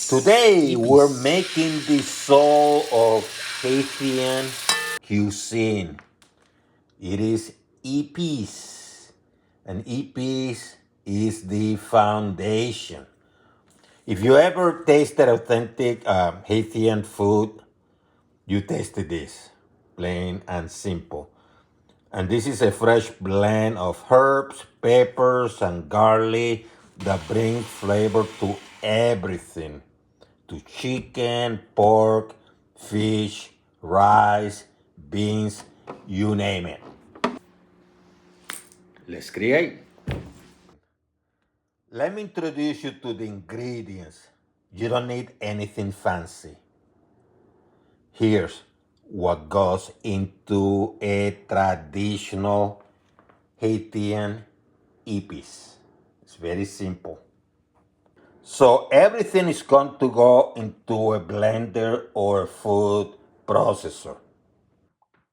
Today we're making the soul of Haitian cuisine. It is Epis, and Epis is the foundation. If you ever tasted authentic Haitian food, you tasted this, plain and simple. And this is a fresh blend of herbs, peppers, and garlic that bring flavor to everything. To chicken, pork, fish, rice, beans, you name it. Let's create. Let me introduce you to the ingredients. You don't need anything fancy. Here's what goes into a traditional Haitian epis. It's very simple. So everything is going to go into a blender or a food processor.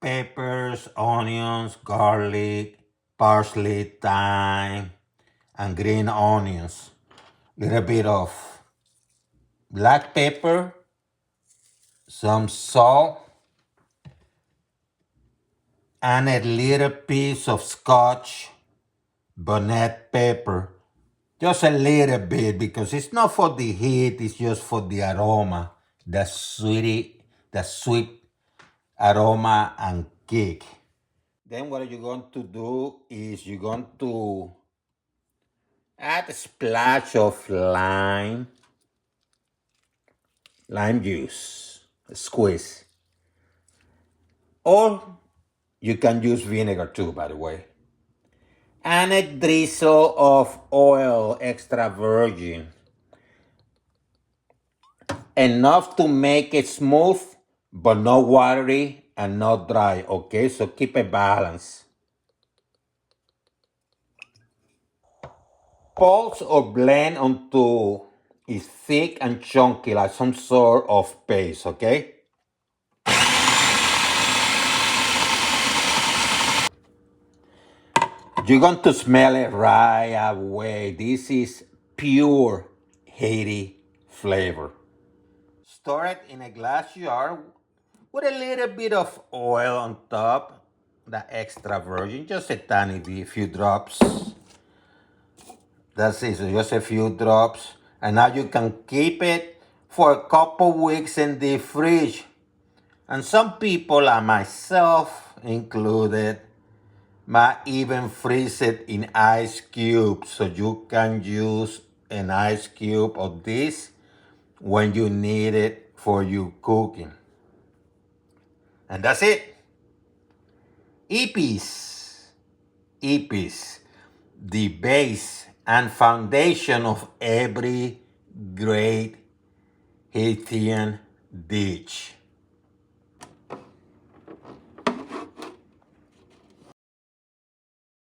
Peppers, onions, garlic, parsley, thyme, and green onions. Little bit of black pepper, some salt, and a little piece of Scotch bonnet pepper. Just a little bit because it's not for the heat, it's just for the aroma, the sweet aroma and kick. Then what you're going to do is you're going to add a splash of lime juice, a squeeze. Or you can use vinegar too, by the way. And a drizzle of oil, extra virgin. Enough to make it smooth, but not watery and not dry, okay? So keep a balance. Pulse or blend until it's thick and chunky, like some sort of paste, okay? You're going to smell it right away. This is pure Haiti flavor. Store it in a glass jar with a little bit of oil on top, the extra virgin, just a tiny bit, few drops. That's it, so just a few drops. And now you can keep it for a couple weeks in the fridge. And some people, like myself included, might even freeze it in ice cubes, so you can use an ice cube of this when you need it for your cooking. And that's it. Epis. Epis, the base and foundation of every great Haitian dish.